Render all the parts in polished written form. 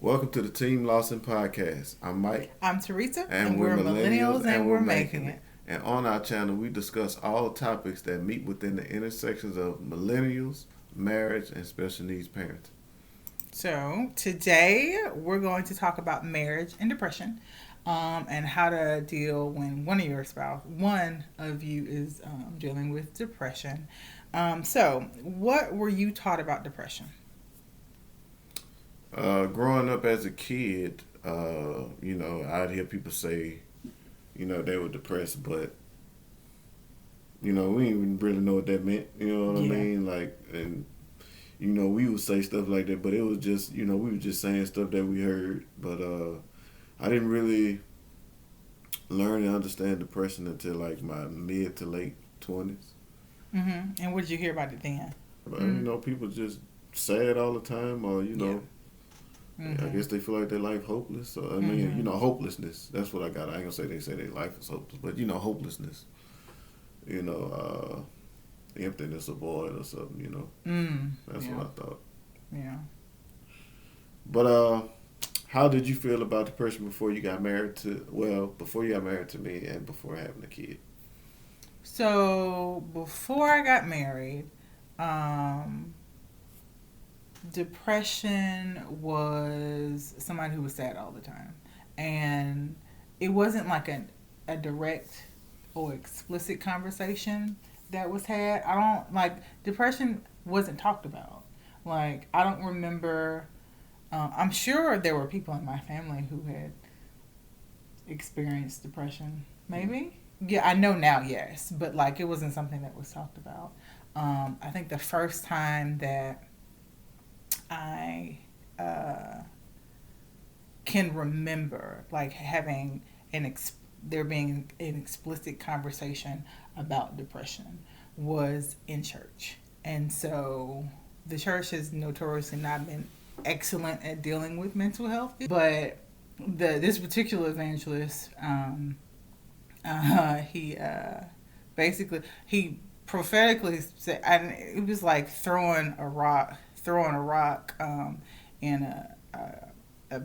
Welcome to the Team Lawson Podcast. I'm Mike. I'm Theresa, And we're millennials and we're making it. And on our channel, we discuss all topics that meet within the intersections of millennials, marriage, and special needs parenting. So, today we're going to talk about marriage and depression and how to deal when one of you is dealing with depression. So, what were you taught about depression? Growing up as a kid, I'd hear people say, they were depressed, but, we didn't even really know what that meant. You know what I Yeah. mean? We would say stuff like that, but it was just, we were just saying stuff that we heard. But I didn't really learn and understand depression until like my mid to late 20s. And what did you hear about it then? But, people just sad all the time, or, Yeah. I guess they feel like their life hopeless. So, hopelessness. That's what I got. I ain't gonna say they say their life is hopeless, but, hopelessness. Emptiness of void or something, That's Yeah. what I thought. Yeah. But how did you feel about depression before you got married before you got married to me and before having a kid? So, before I got married, um, depression was somebody who was sad all the time. And it wasn't like a direct or explicit conversation that was had. I don't like depression wasn't talked about. Like, I don't remember. I'm sure there were people in my family who had experienced depression. Maybe. Yeah, I know now, yes. But, like, it wasn't something that was talked about. I think the first time that I can remember like having there being an explicit conversation about depression was in church. And so the church has notoriously not been excellent at dealing with mental health, but this particular evangelist, he prophetically said, and it was like throwing a rock in a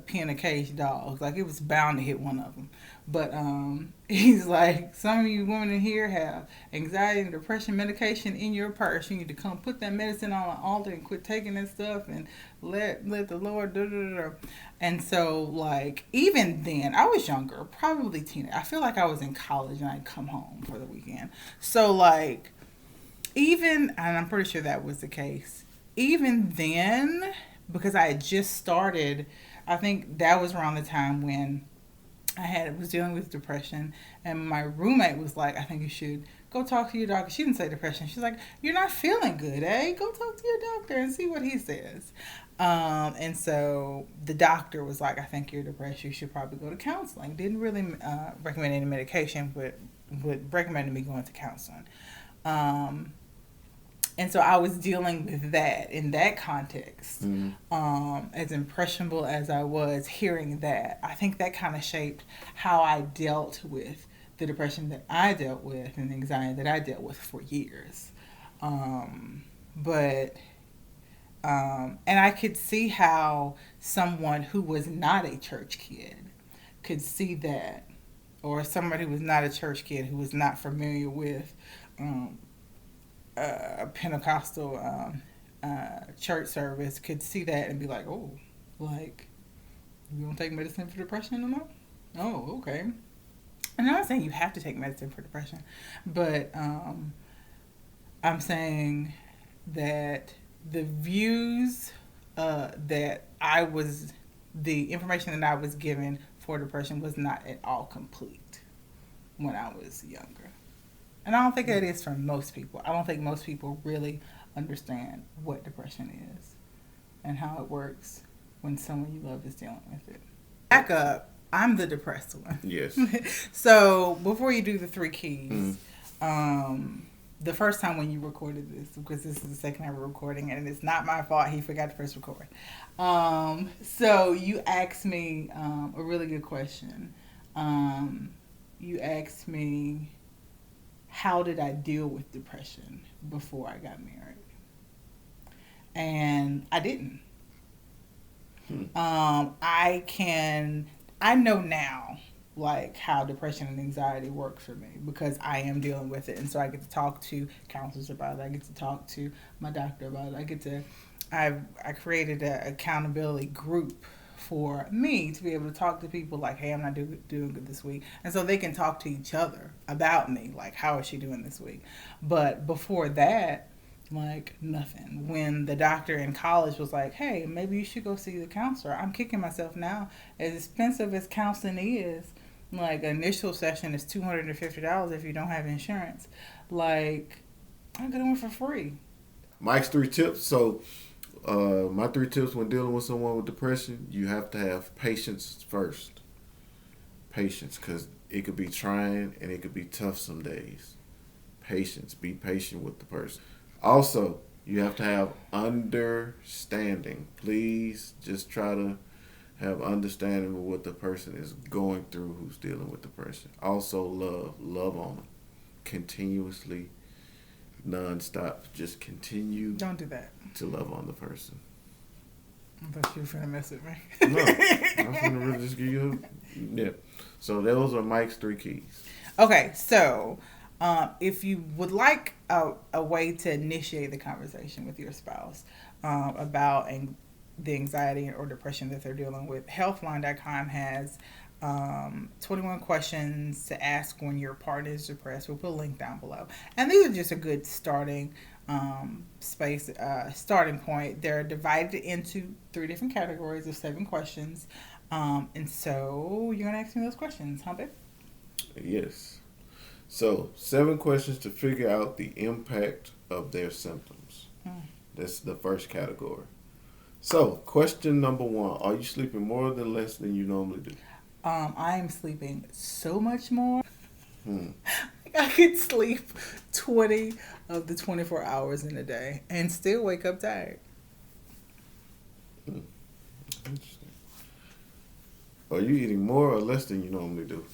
pen of caged dogs. Like, it was bound to hit one of them. But he's like, some of you women in here have anxiety and depression medication in your purse. You need to come put that medicine on an altar and quit taking that stuff and let the Lord do. And so, like, even then, I was younger, probably teenage. I feel like I was in college and I'd come home for the weekend. So, like, and I'm pretty sure that was the case, even then, because I had just started, I think that was around the time when was dealing with depression, and my roommate was like, I think you should go talk to your doctor. She didn't say depression. She's like, you're not feeling good, eh? Go talk to your doctor and see what he says. And so the doctor was like, I think you're depressed. You should probably go to counseling. Didn't really recommend any medication, but recommended me going to counseling. And so I was dealing with that in that context. As impressionable as I was, hearing that, I think that kind of shaped how I dealt with the depression that I dealt with and the anxiety that I dealt with for years. And I could see how someone who was not a church kid could see that, or somebody who was not a church kid who was not familiar with a Pentecostal church service could see that and be like, oh, like, you don't take medicine for depression anymore? Oh, okay. And I'm not saying you have to take medicine for depression, but I'm saying that the views the information that I was given for depression was not at all complete when I was younger. And I don't think that is for most people. I don't think most people really understand what depression is and how it works when someone you love is dealing with it. Back up, I'm the depressed one. Yes. So before you do the three keys, the first time when you recorded this, because this is the second time we're recording, and it's not my fault, he forgot to press record. So you asked me a really good question. You asked me, how did I deal with depression before I got married? And I didn't. Hmm. I know now like how depression and anxiety works for me because I am dealing with it, and so I get to talk to counselors about it. I get to talk to my doctor about it. I created an accountability group for me to be able to talk to people like, hey, I'm not doing good this week, and so they can talk to each other about me, like how is she doing this week. But before that, like nothing. When the doctor in college was like, hey, maybe you should go see the counselor, I'm kicking myself now. As expensive as counseling is, like initial session is $250 if you don't have insurance. Like I could have went for free. Mike's three tips. So, my three tips when dealing with someone with depression: you have to have patience first. Patience, because it could be trying and it could be tough some days. Patience. Be patient with the person. Also, you have to have understanding. Please just try to have understanding of what the person is going through who's dealing with depression. Also, love. Love on them. Continuously, nonstop. Just continue Don't do that. to love on the person. I thought you were finna mess with me. No, I'm gonna really just give you a yeah. So those are Mike's three keys. Okay, so if you would like a way to initiate the conversation with your spouse about the anxiety or depression that they're dealing with, Healthline.com has 21 questions to ask when your partner is depressed. We'll put a link down below. And these are just a good starting point. They're divided into 3 different categories of 7 questions. And so you're going to ask me those questions, huh, babe? Yes. So 7 questions to figure out the impact of their symptoms. That's the first category. So question number 1: are you sleeping more than less than you normally do? I am sleeping so much more. Hmm. I could sleep 20 of the 24 hours in a day and still wake up tired. Hmm. Interesting. Are you eating more or less than you normally do?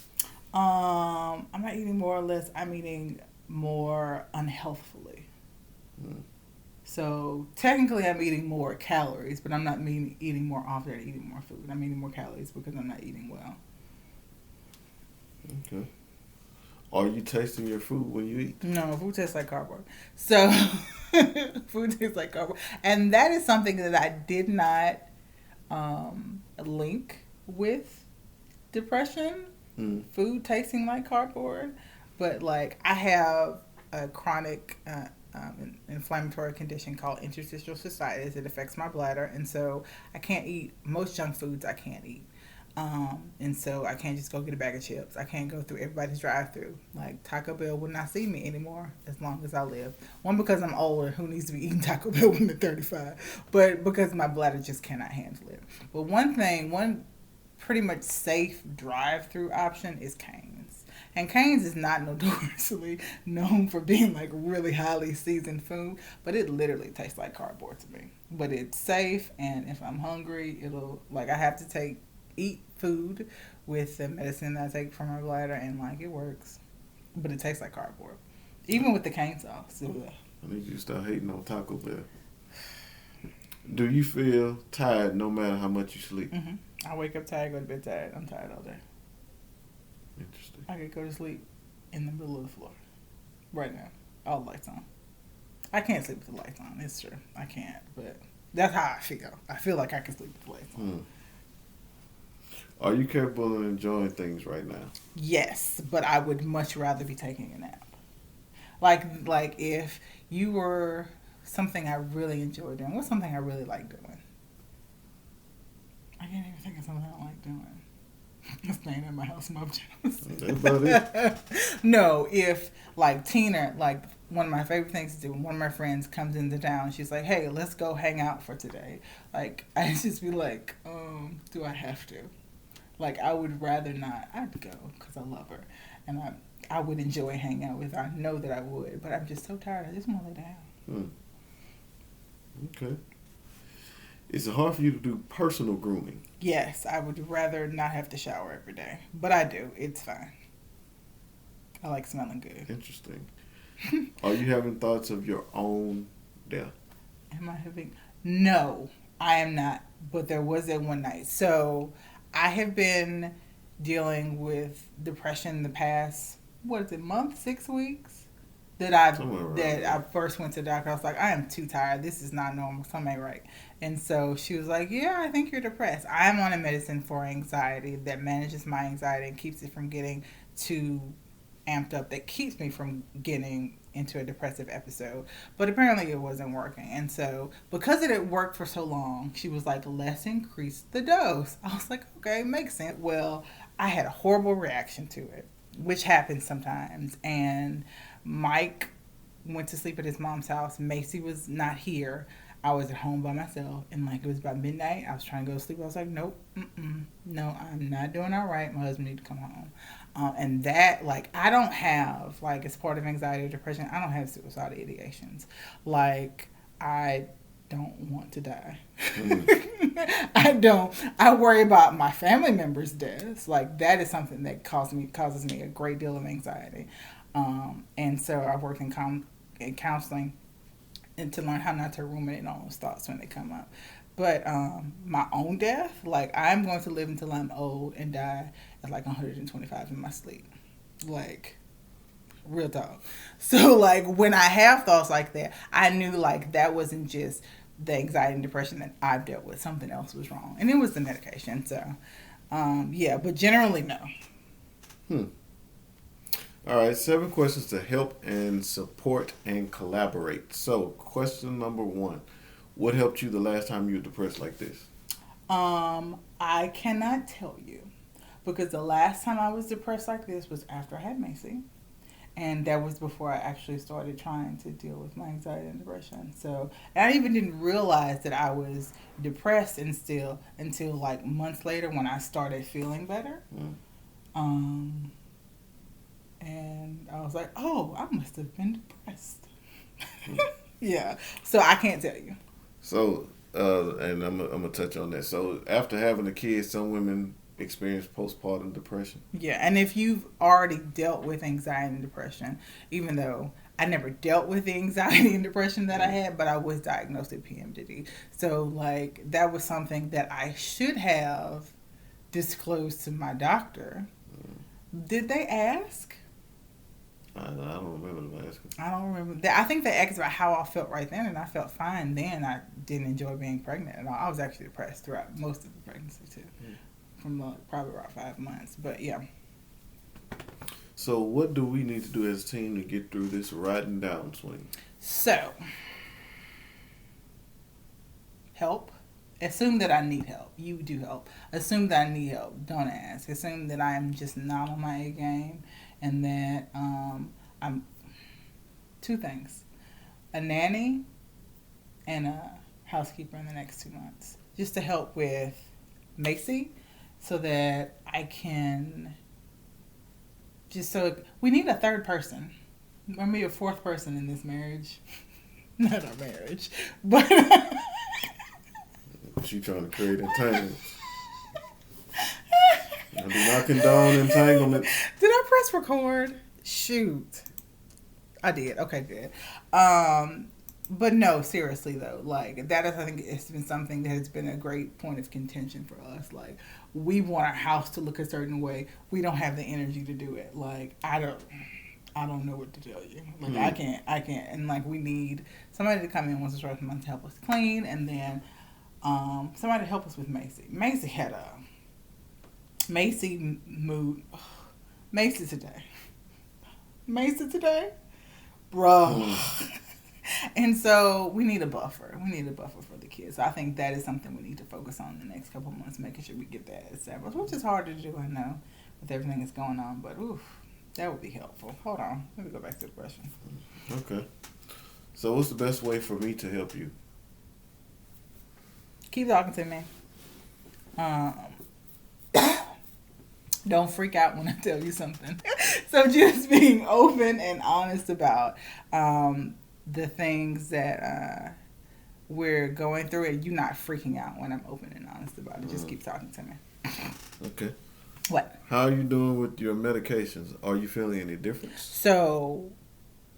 I'm not eating more or less. I'm eating more unhealthfully. Hmm. So technically, I'm eating more calories, but I'm not eating more often or eating more food. I'm eating more calories because I'm not eating well. Okay. Are you tasting your food when you eat? No, food tastes like cardboard. So food tastes like cardboard, and that is something that I did not link with depression. Hmm. Food tasting like cardboard, but like I have a chronic inflammatory condition called interstitial cystitis. It affects my bladder, and so I can't eat most junk foods. I can't eat. And so I can't just go get a bag of chips. I can't go through everybody's drive-through. Like Taco Bell will not see me anymore as long as I live. One, because I'm older. Who needs to be eating Taco Bell when they're 35? But because my bladder just cannot handle it. But one pretty much safe drive-through option is Cane's. And Cane's is not notoriously known for being like really highly seasoned food, but it literally tastes like cardboard to me. But it's safe, and if I'm hungry, it'll like I have to eat food with the medicine that I take for my bladder, and like it works, but it tastes like cardboard, even with the cane sauce. Ugh. I need you to start hating on Taco Bell. Do you feel tired no matter how much you sleep? Mm-hmm. I wake up tired, go to bed tired. I'm tired all day. Interesting. I could go to sleep in the middle of the floor right now, all the lights on. I can't sleep with the lights on. It's true, I can't, but that's how I feel. I feel like I can sleep with the lights on. Hmm. Are you capable of enjoying things right now? Yes, but I would much rather be taking a nap. Like if you were something I really enjoy doing. What's something I really like doing? I can't even think of something I like doing. Staying in my house in my pajamas. That's about it. No, if like Tina, like one of my favorite things to do when one of my friends comes into town, she's like, "Hey, let's go hang out for today." Like I just be like, do I have to? Like I would rather not. I'd go because I love her, and I would enjoy hanging out with her. I know that I would, but I'm just so tired. I just want to lay down. Hmm. Okay. Is it hard for you to do personal grooming? Yes, I would rather not have to shower every day, but I do. It's fine. I like smelling good. Interesting. Are you having thoughts of your own death? Am I having? No, I am not, but there was that one night. So I have been dealing with depression the past, what is it, month, 6 weeks? Somewhere around That I there. first went to the doctor. I was like, I am too tired. This is not normal. Something ain't right. And so she was like, yeah, I think you're depressed. I am on a medicine for anxiety that manages my anxiety and keeps it from getting too amped up, that keeps me from getting into a depressive episode. But apparently it wasn't working. And so because it had worked for so long, she was like, let's increase the dose. I was like, okay, makes sense. Well, I had a horrible reaction to it, which happens sometimes. And Mike went to sleep at his mom's house. Macy was not here. I was at home by myself, and like it was about midnight. I was trying to go to sleep. I was like, nope, no, I'm not doing all right. My husband need to come home. And that, like, I don't have, like, as part of anxiety or depression, I don't have suicidal ideations. Like, I don't want to die. Mm. I don't. I worry about my family members' deaths. Like, that is something that causes me a great deal of anxiety. And so I've worked in counseling and to learn how not to ruminate on those thoughts when they come up. But my own death, like I'm going to live until I'm old and die at like 125 in my sleep. Like real talk. So like when I have thoughts like that, I knew like that wasn't just the anxiety and depression that I've dealt with. Something else was wrong, and it was the medication. So yeah, but generally no. Hmm. All right, 7 questions to help and support and collaborate. So, question number 1. What helped you the last time you were depressed like this? I cannot tell you because the last time I was depressed like this was after I had Macy. And that was before I actually started trying to deal with my anxiety and depression. So and I even didn't realize that I was depressed and still until like months later when I started feeling better. Mm. Um, and I was like, oh, I must have been depressed. Mm. Yeah. So I can't tell you. So, and I'm gonna touch on that. So, after having a kid, some women experience postpartum depression. Yeah, and if you've already dealt with anxiety and depression, even though I never dealt with the anxiety and depression that I Mm. had, but I was diagnosed with PMDD. So, like, that was something that I should have disclosed to my doctor. Mm. Did they ask? I don't remember them asking. I don't remember. I think they asked about how I felt right then, and I felt fine then. I didn't enjoy being pregnant at all. I was actually depressed throughout most of the pregnancy, too, Mm. from probably about 5 months. But yeah. So, what do we need to do as a team to get through this riding downswing? So, help. Assume that I need help. You do help. Assume that I need help. Don't ask. Assume that I am just not on my A game, and that I'm two things: a nanny and a housekeeper in the next 2 months, just to help with Macy, so that I can just so we need a third person, or maybe a fourth person in this marriage. Not our marriage, but. She trying to create entanglements. I do not condone entanglements. Did I press record? Shoot. I did. Okay, good. But no, seriously though, like that is, I think it's been something that has been a great point of contention for us. Like we want our house to look a certain way. We don't have the energy to do it. Like I don't know what to tell you. Like I can't. And like we need somebody to come in once or twice a month to help us clean, and then somebody to help us with Macy. Macy had a Macy mood. Macy today. Macy today, bro. And so we need a buffer. We need a buffer for the kids. So I think that is something we need to focus on in the next couple of months, making sure we get that established, which is hard to do, I know, with everything that's going on. But oof, that would be helpful. Hold on. Let me go back to the question. Okay. So, what's the best way for me to help you? Keep talking to me. Don't freak out when I tell you something. So just being open and honest about the things that we're going through, and you not freaking out when I'm open and honest about it. Just keep talking to me. Okay. What? How are you doing with your medications? Are you feeling any difference? So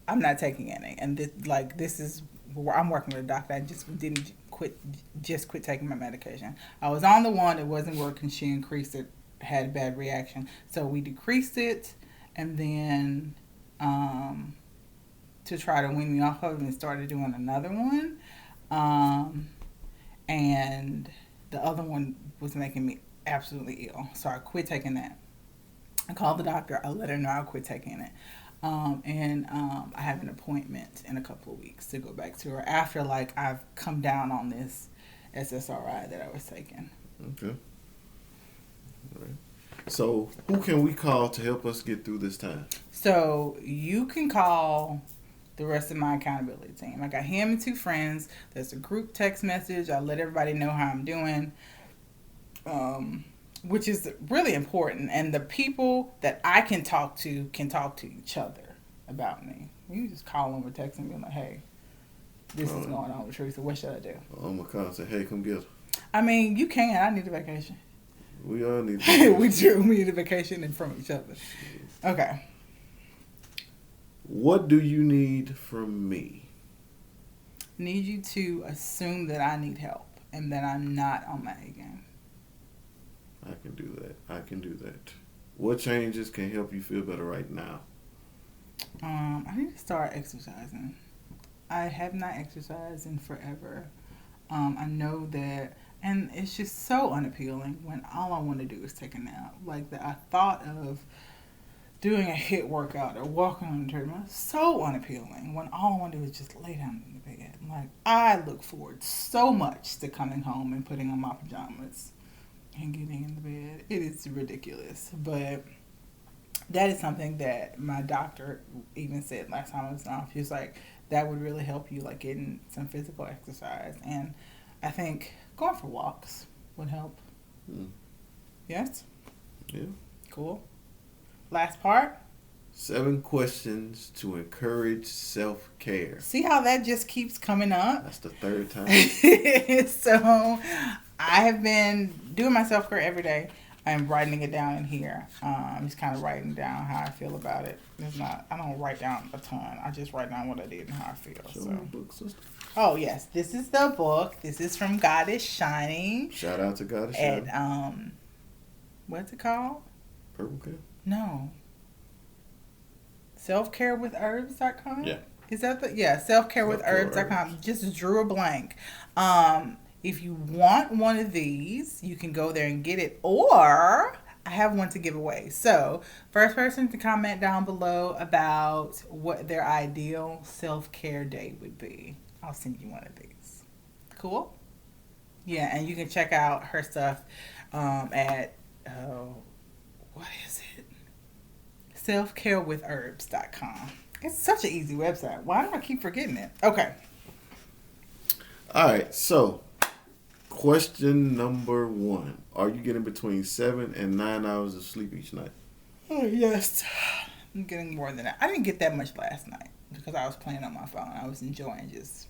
I'm not taking any, and this is where I'm working with a doctor. I just didn't just quit taking my medication. I was on the one that wasn't working. She increased it, had a bad reaction, so we decreased it, and then to try to wean me off of it, and started doing another one, um, and the other one was making me absolutely ill, so I quit taking that. I called the doctor. I let her know I quit taking it. I have an appointment in a couple of weeks to go back to her after like I've come down on this SSRI that I was taking. Okay. All right. So, who can we call to help us get through this time? So you can call the rest of my accountability team. I got him and two friends. There's a group text message. I let everybody know how I'm doing. Which is really important. And the people that I can talk to each other about me. You can just call them or text them and be like, hey, this is going on with Theresa. What should I do? I'm going to call and say, hey, come get her. I mean, you can. I need a vacation. We all need a vacation. We do. We need a vacation and from each other. Okay. What do you need from me? Need you to assume that I need help and that I'm not on my A game. I can do that. What changes can help you feel better right now? I need to start exercising. I have not exercised in forever. I know that, and it's just so unappealing when all I want to do is take a nap. Like I thought of doing a HIIT workout or walking on the treadmill. So unappealing when all I want to do is just lay down in the bed. Like I look forward so much to coming home and putting on my pajamas and getting in the bed. It is ridiculous, but that is something that my doctor even said last time I was off. He was like, that would really help you, like getting some physical exercise. And I think going for walks would help. Yes? Yeah. Cool. Last part. 7 questions to encourage self-care. See how that just keeps coming up? That's the 3rd time. So I have been doing my self-care every day. I'm writing it down in here. I'm just kind of writing down how I feel about it. I don't write down a ton. I just write down what I did and how I feel. Show me the book, sister. Oh, yes. This is the book. This is from Goddess Shunny. Shout out to Goddess Shunny. And, what's it called? Purple Care? No. Selfcarewithherbs.com? Yeah. Is that selfcarewithherbs.com. Just drew a blank. If you want one of these, you can go there and get it, or I have one to give away. So, first person to comment down below about what their ideal self-care day would be, I'll send you one of these. Cool? Yeah, and you can check out her stuff at, what is it? Selfcarewithherbs.com. It's such an easy website. Why do I keep forgetting it? Okay. All right, so question number 1. Are you getting between 7 and 9 hours of sleep each night? Oh, yes. I'm getting more than that. I didn't get that much last night because I was playing on my phone. I was enjoying just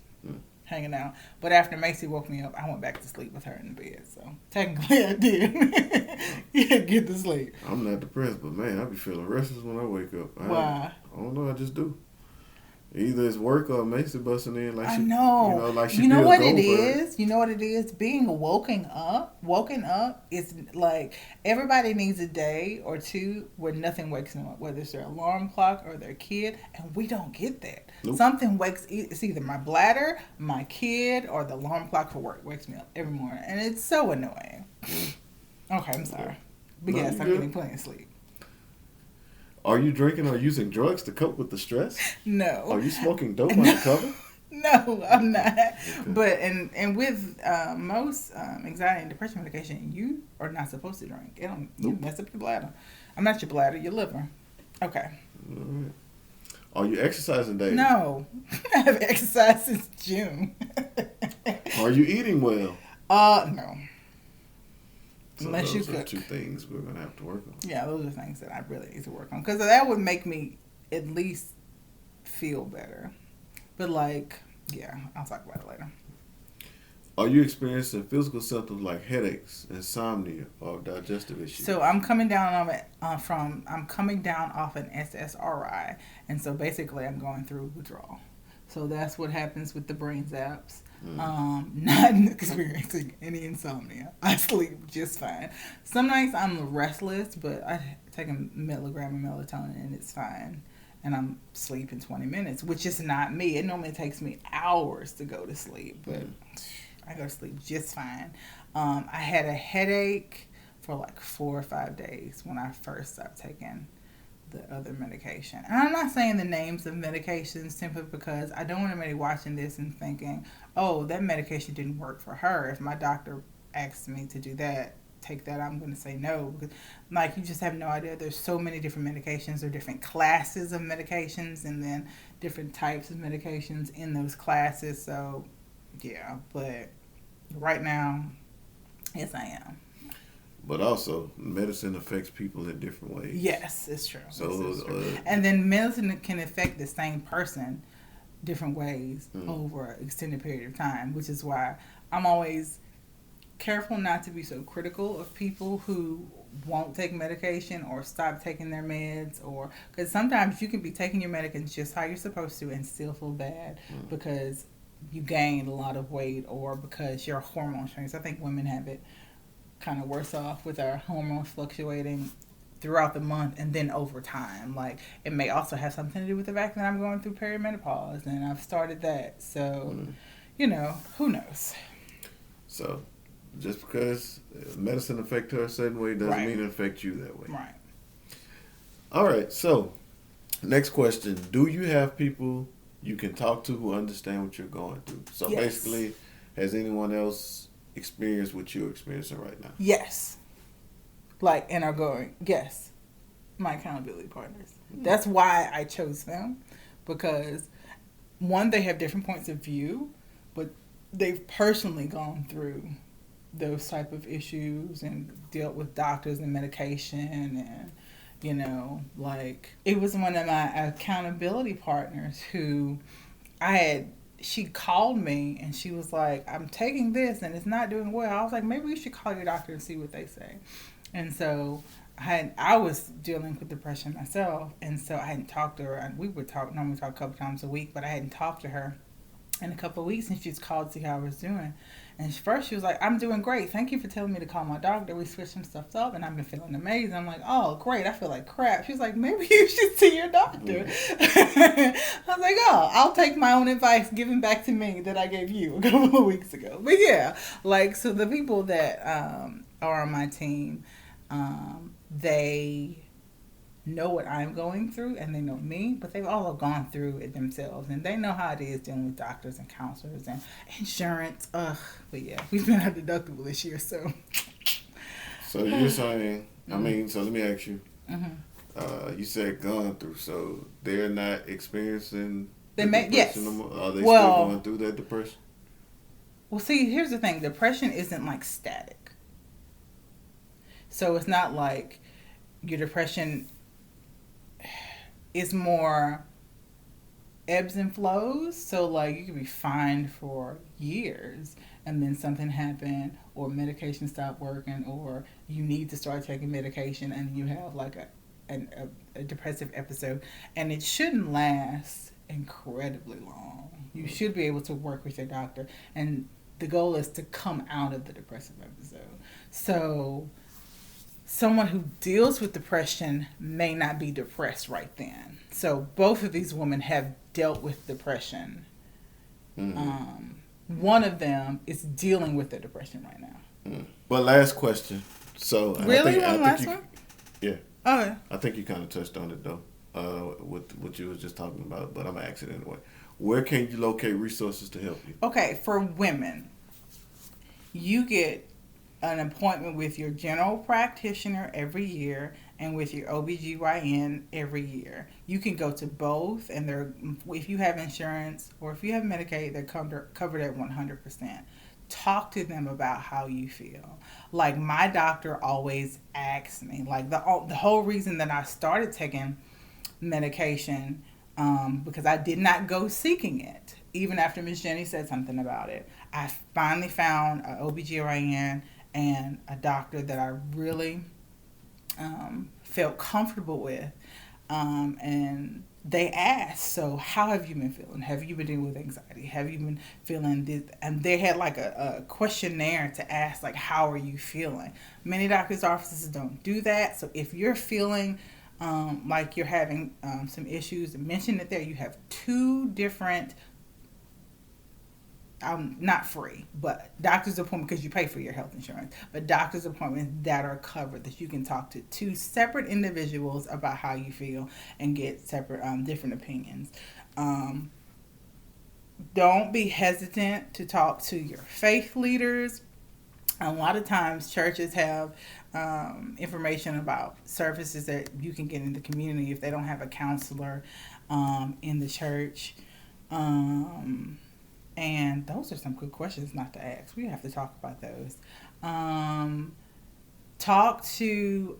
hanging out. But after Macy woke me up, I went back to sleep with her in the bed. So technically I did get to sleep. I'm not depressed, but man, I be feeling restless when I wake up. Why? I don't know. I just do. Either it's work or Macy busting in like I know. You know, like she You know what it Goldberg. is? You know what it is? Being woken up is like everybody needs a day or two where nothing wakes them up, whether it's their alarm clock or their kid, and we don't get that. Nope. Something wakes, it's either my bladder, my kid, or the alarm clock for work wakes me up every morning, and it's so annoying. Okay, I'm sorry. But No, yes, I'm good. getting plenty of sleep. Are you drinking or using drugs to cope with the stress? No. Are you smoking dope undercover? No, I'm not. Okay. But and with most anxiety and depression medication, you are not supposed to drink. You mess up your bladder. I'm not your bladder, your liver. Okay. All right. Are you exercising daily? No, I have exercised since June. Are you eating well? No. So Unless you those are cook. 2 things we're gonna have to work on. Yeah, those are things that I really need to work on because that would make me at least feel better. But yeah, I'll talk about it later. Are you experiencing physical symptoms like headaches, insomnia, or digestive issues? So I'm coming down on it I'm coming down off an SSRI, and so basically I'm going through withdrawal. So that's what happens with the brain zaps. Mm. Not experiencing any insomnia. I sleep just fine. Some nights I'm restless, but I take a milligram of melatonin and it's fine. And I'm sleep in 20 minutes, which is not me. It normally takes me hours to go to sleep, but Mm. I go to sleep just fine. I had a headache for like 4 or 5 days when I first started taking the other medication. And I'm not saying the names of medications simply because I don't want anybody watching this and thinking, oh, that medication didn't work for her. If my doctor asks me to do that, take that, I'm going to say no. Because, like, you just have no idea. There's so many different medications or different classes of medications and then different types of medications in those classes. So, yeah. But right now, yes, I am. But also, medicine affects people in different ways. Yes, it's true. So, This is true. And then medicine can affect the same person different ways mm, over an extended period of time, which is why I'm always careful not to be so critical of people who won't take medication or stop taking their meds, or because sometimes you can be taking your medications just how you're supposed to and still feel bad mm. because you gained a lot of weight or because your hormones change. I think women have it kind of worse off with our hormones fluctuating throughout the month and then over time. Like, it may also have something to do with the fact that I'm going through perimenopause and I've started that. So, Mm. who knows? So, just because medicine affects her a certain way doesn't Right. mean it affects you that way. Right. All right. So, next question: do you have people you can talk to who understand what you're going through? So Yes. basically, has anyone else experienced what you're experiencing right now? Yes. Like, and are going, yes, my accountability partners. That's why I chose them, because one, they have different points of view, but they've personally gone through those type of issues and dealt with doctors and medication and like, it was one of my accountability partners who I had, she called me and she was like, I'm taking this and it's not doing well. I was like, maybe you should call your doctor and see what they say. And so I was dealing with depression myself, and so I hadn't talked to her. And we would normally talk a couple times a week, but I hadn't talked to her in a couple of weeks, and she just called to see how I was doing. And first she was like, I'm doing great. Thank you for telling me to call my doctor. We switched some stuff up, and I've been feeling amazing. I'm like, oh, great. I feel like crap. She's like, maybe you should see your doctor. I was like, oh, I'll take my own advice given back to me that I gave you a couple of weeks ago. But yeah, like, so the people that are on my team, they know what I'm going through and they know me, but they've all gone through it themselves and they know how it is dealing with doctors and counselors and insurance. Ugh, but yeah, we've been our deductible this year, so. So you're saying, I mean, so let me ask you. Mm-hmm. You said gone through, so they're not experiencing They the may, yes. depression no more? Are they Well, still going through that depression? Well, see, here's the thing: depression isn't like static. So it's not like your depression is more ebbs and flows. So like you could be fine for years and then something happened or medication stopped working or you need to start taking medication and you have like a depressive episode, and it shouldn't last incredibly long. You should be able to work with your doctor, and the goal is to come out of the depressive episode. So someone who deals with depression may not be depressed right then. So both of these women have dealt with depression. Mm-hmm. One of them is dealing with the depression right now. Mm. But last question. So Really, last one? Yeah. Oh, yeah. I think you kind of touched on it though, with what you was just talking about. But I'm gonna ask it anyway. Where can you locate resources to help you? Okay, for women, you get an appointment with your general practitioner every year and with your OBGYN every year. You can go to both, and they're, if you have insurance or if you have Medicaid, they're covered at 100%. Talk to them about how you feel. Like, my doctor always asks me, like, the whole reason that I started taking medication, because I did not go seeking it. Even after Miss Jenny said something about it, I finally found an OBGYN and a doctor that I really felt comfortable with. And they asked, so how have you been feeling? Have you been dealing with anxiety? Have you been feeling this? And they had like a questionnaire to ask, like, how are you feeling? Many doctors' offices don't do that. So if you're feeling like you're having some issues, mention it there. You have two different, not free, but doctor's appointment, because you pay for your health insurance, but doctor's appointments that are covered, that you can talk to two separate individuals about how you feel and get separate, different opinions. Um, don't be hesitant to talk to your faith leaders. A lot of times churches have information about services that you can get in the community if they don't have a counselor in the church. Um, and those are some good questions not to ask. We have to talk about those. Um, talk to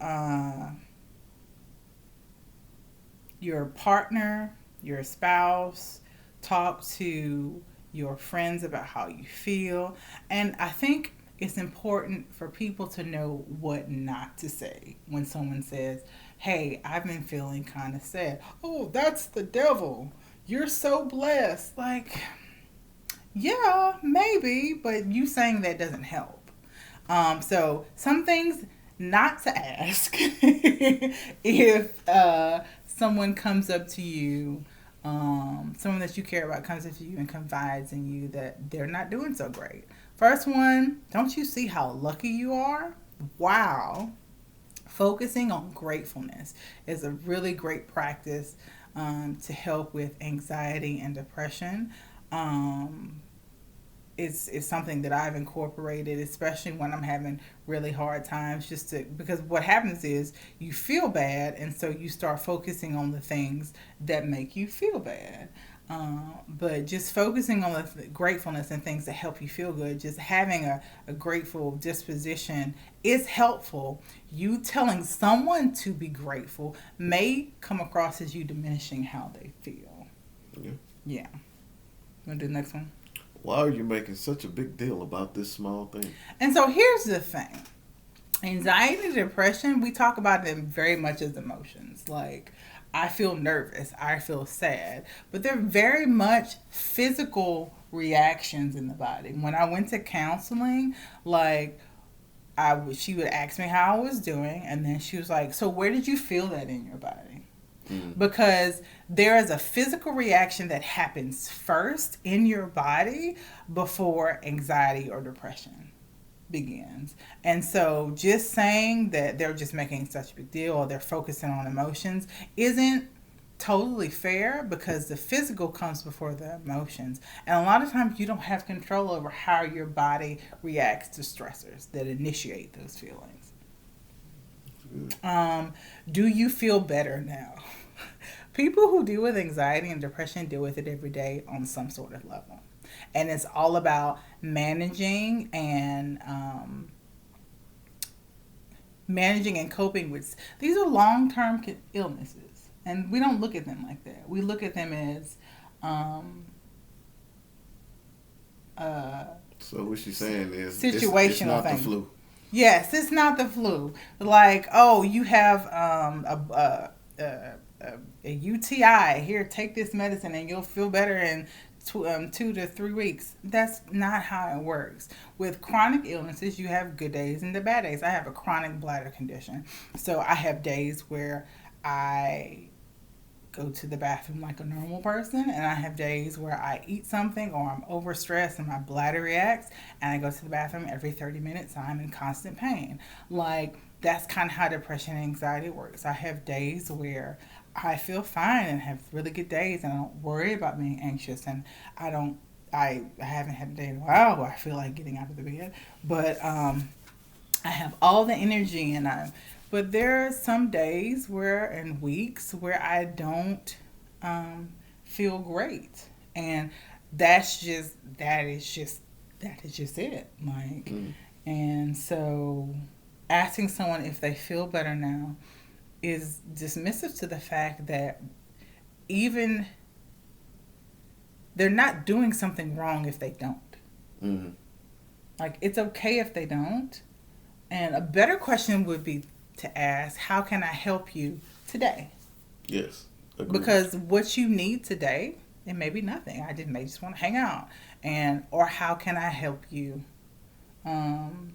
your partner, your spouse. Talk to your friends about how you feel. And I think it's important for people to know what not to say when someone says, "Hey, I've been feeling kind of sad." "Oh, that's the devil. You're so blessed." Like, yeah, maybe, but you saying that doesn't help. So some things not to ask if someone comes up to you, someone that you care about comes up to you and confides in you that they're not doing so great. First one, don't you see how lucky you are? Wow. Focusing on gratefulness is a really great practice to help with anxiety and depression. Um, it's something that I've incorporated, especially when I'm having really hard times, just to, because what happens is you feel bad, and so you start focusing on the things that make you feel bad. But just focusing on the gratefulness and things that help you feel good, just having a grateful disposition is helpful. You telling someone to be grateful may come across as you diminishing how they feel. Yeah. Yeah. You want to do the next one? Why are you making such a big deal about this small thing? And so here's the thing. Anxiety and depression, we talk about them very much as emotions. Like, I feel nervous, I feel sad, but they're very much physical reactions in the body. When I went to counseling, like, she would ask me how I was doing, and then she was like, "So where did you feel that in your body?" Because there is a physical reaction that happens first in your body before anxiety or depression begins. And so just saying that they're just making such a big deal or they're focusing on emotions isn't totally fair, because the physical comes before the emotions. And a lot of times you don't have control over how your body reacts to stressors that initiate those feelings. Do you feel better now? People who deal with anxiety and depression deal with it every day on some sort of level. And it's all about managing and coping with. These are long-term illnesses, and we don't look at them like that. We look at them as So what she's saying is it's situational not the things. flu. Yes, it's not the flu. Like, oh, you have a UTI. Here, take this medicine and you'll feel better in 2 to 3 weeks. That's not how it works. With chronic illnesses, you have good days and the bad days. I have a chronic bladder condition. So I have days where I go to the bathroom like a normal person, and I have days where I eat something or I'm overstressed and my bladder reacts, and I go to the bathroom every 30 minutes. So I'm in constant pain. Like, that's kind of how depression and anxiety works. I have days where I feel fine and have really good days, and I don't worry about being anxious, and I don't. I haven't had a day in a while where I feel like getting out of the bed, but I have all the energy, and I. But there are some days where and weeks where I don't feel great, and that is just it. Like, and so asking someone if they feel better now is dismissive to the fact that even they're not doing something wrong if they don't. Mm-hmm. Like, it's okay if they don't. And a better question would be to ask, how can I help you today? Yes. Agreed. Because what you need today, it may be nothing. I just may just want to hang out, and or how can I help you um,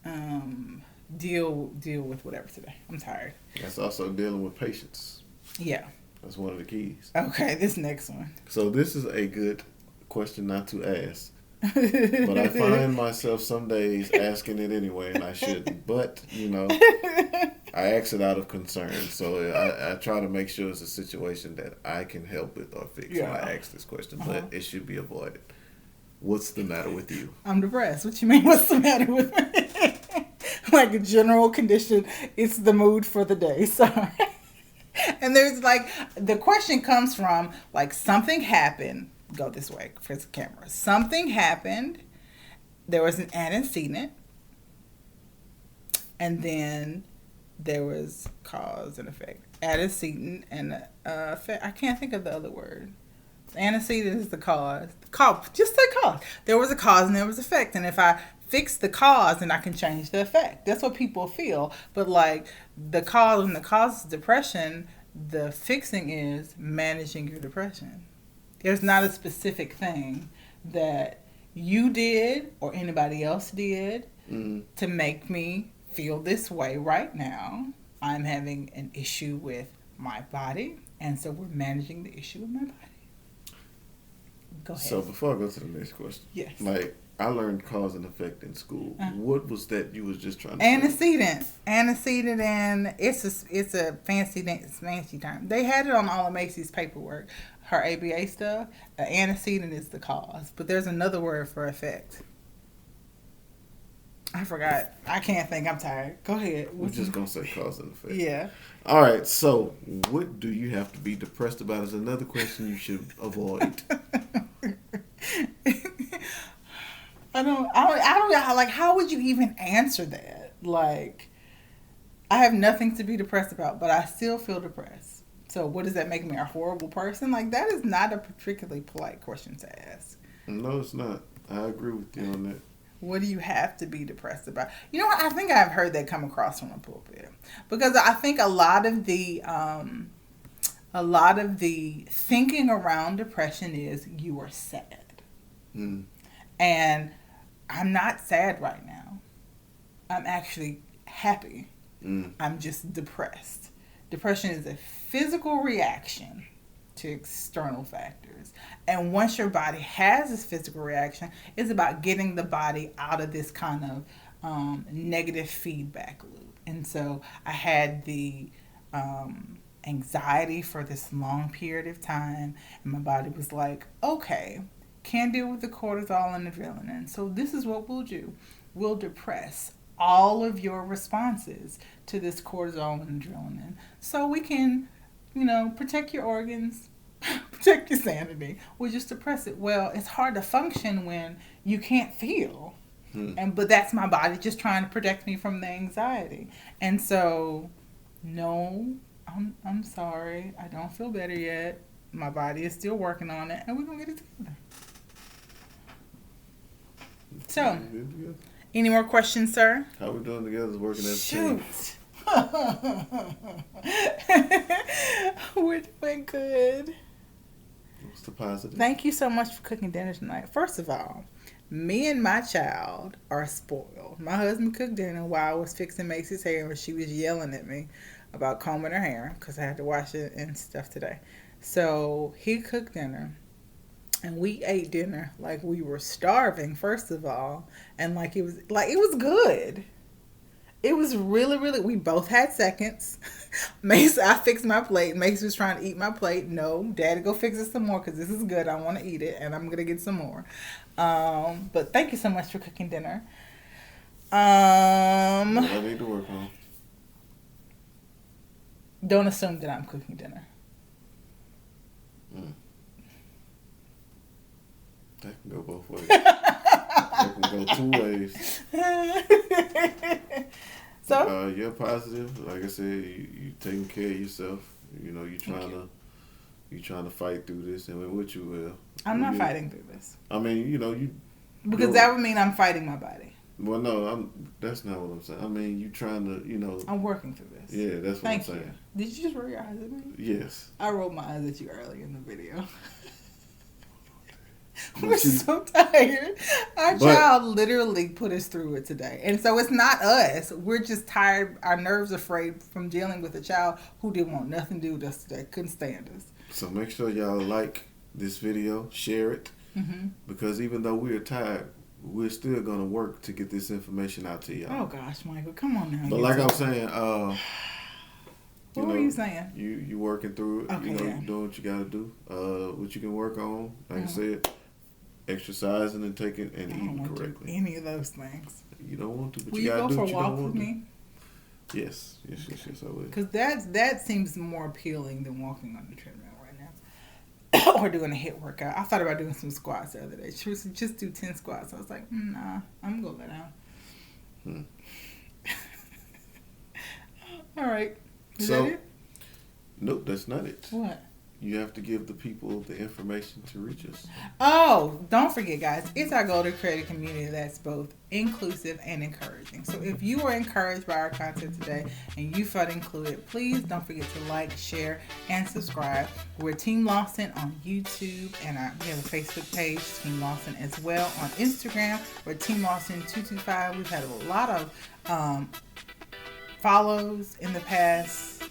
um, deal with whatever today. I'm tired. That's also dealing with patience. Yeah. That's one of the keys. Okay, this next one. So this is a good question not to ask. But I find myself some days asking it anyway, and I shouldn't. But, I ask it out of concern. So I try to make sure it's a situation that I can help with or fix when I ask this question. But it should be avoided. What's the matter with you? I'm depressed. What you mean, what's the matter with me? Like a general condition, it's the mood for the day. Sorry. And there's the question comes from something happened. Go this way for the camera. Something happened. There was an antecedent. And then there was cause and effect. Antecedent and effect. I can't think of the other word. Antecedent is the cause. Just say cause. There was a cause and there was effect. And if I fix the cause, then I can change the effect. That's what people feel. But the cause, when the cause is depression, the fixing is managing your depression. There's not a specific thing that you did or anybody else did to make me feel this way right now. I'm having an issue with my body, and so we're managing the issue with my body. Go ahead. So before I go to the next question, yes, I learned cause and effect in school. What was that you was just trying to antecedent. Say? Antecedent, and it's a fancy term. They had it on all of Macy's paperwork. Her ABA stuff. The antecedent is the cause, but there's another word for effect. I forgot. I can't think. I'm tired. Go ahead. We're just gonna say cause and effect. Yeah. All right. So, what do you have to be depressed about? Is another question you should avoid. I don't know how would you even answer that? I have nothing to be depressed about, but I still feel depressed. So what does that make me, a horrible person? That is not a particularly polite question to ask. No, it's not. I agree with you on that. What do you have to be depressed about? You know what? I think I've heard that come across from a pulpit, because I think a lot of the thinking around depression is you are sad. And I'm not sad right now. I'm actually happy. I'm just depressed. Depression is a physical reaction to external factors. And once your body has this physical reaction, it's about getting the body out of this kind of negative feedback loop. And so I had the anxiety for this long period of time, and my body was like, okay, can't deal with the cortisol and adrenaline. So this is what we'll do. We'll depress all of your responses to this cortisol and adrenaline so we can, protect your organs, protect your sanity. We'll just depress it. Well, it's hard to function when you can't feel. But that's my body just trying to protect me from the anxiety. And so, no, I'm sorry. I don't feel better yet. My body is still working on it, and we're going to get it together. So, any more questions, sir? How we doing together is working as a team. We're doing good. What's the positive? Thank you so much for cooking dinner tonight. First of all, me and my child are spoiled. My husband cooked dinner while I was fixing Macy's hair, and she was yelling at me about combing her hair because I had to wash it and stuff today. So he cooked dinner. And we ate dinner like we were starving, first of all. And it was good. It was really, really, we both had seconds. Mace, I fixed my plate. Mace was trying to eat my plate. No, Daddy, go fix it some more because this is good. I want to eat it and I'm going to get some more. But thank you so much for cooking dinner. What I need to work on. Don't assume that I'm cooking dinner. That can go both ways. That can go two ways. So you're positive. Like I said, you taking care of yourself. You trying to fight through this, and what you will. I'm not fighting through this. I mean, because that would mean I'm fighting my body. Well, no, that's not what I'm saying. I mean, you trying to, I'm working through this. Yeah, that's what I'm Thank you. saying. Did you just roll your eyes at me? Yes. I rolled my eyes at you earlier in the video. But We're so tired. Our child literally put us through it today. And so it's not us. We're just tired. Our nerves are frayed from dealing with a child who didn't want nothing to do with us today. Couldn't stand us. So make sure y'all like this video, share it. Mm-hmm. Because even though we're tired, we're still going to work to get this information out to y'all. Oh, gosh, Michael. Come on now. But like I'm saying, what were you saying? You working through it. Okay, You doing what you got to do. What you can work on, like I said, exercising and taking and eating correctly. Any of those things. You don't want to, but will you got to do what you don't want to. Will you go for a walk with me? Yes, I will. Because that seems more appealing than walking on the treadmill right now. Or doing a HIIT workout. I thought about doing some squats the other day. She was just do 10 squats. I was like, nah, I'm going to go lay down. All right. Is that it? Nope, that's not it. What? You have to give the people the information to reach us. Oh, don't forget, guys. It's our goal to create a community that's both inclusive and encouraging. So if you were encouraged by our content today and you felt included, please don't forget to like, share, and subscribe. We're Team Lawson on YouTube, and we have a Facebook page, Team Lawson, as well. On Instagram, we're Team Lawson 225. We've had a lot of follows in the past.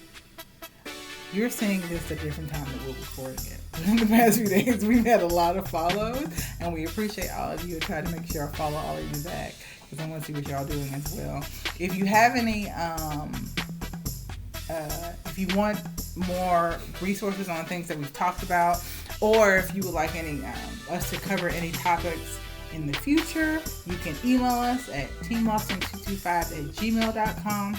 You're seeing this at a different time than we're recording it. In the past few days, we've had a lot of follows, and we appreciate all of you. I try to make sure I follow all of you back because I want to see what y'all doing as well. If you have any, if you want more resources on things that we've talked about, or if you would like any us to cover any topics in the future, you can email us at teamlawson225@gmail.com.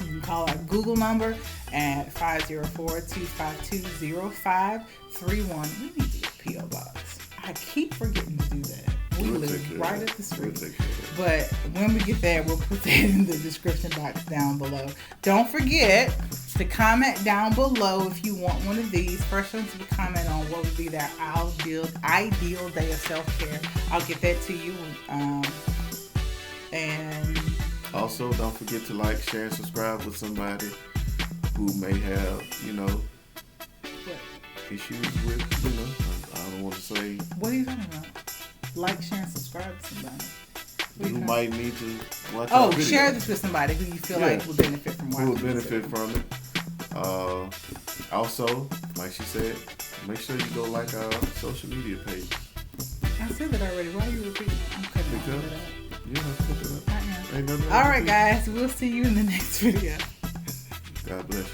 You can call our Google number at 504-252-0531. We need to get a P.O. box. I keep forgetting to do that. We live right up the street. But when we get there, we'll put that in the description box down below. Don't forget to comment down below if you want one of these. First one to comment on what would be their ideal day of self-care. I'll get that to you. And also, don't forget to like, share, and subscribe with somebody who may have, issues with, I don't want to say. What are you talking about? Like, share, and subscribe to somebody. Who might need to watch our video. Share this with somebody who you feel like will benefit from watching. Who will benefit from it. Also, like she said, make sure you go like our social media page. I said that already. Why are you repeating it? I'm cutting all that out. You don't have to put it up. All right, guys. We'll see you in the next video. God bless you.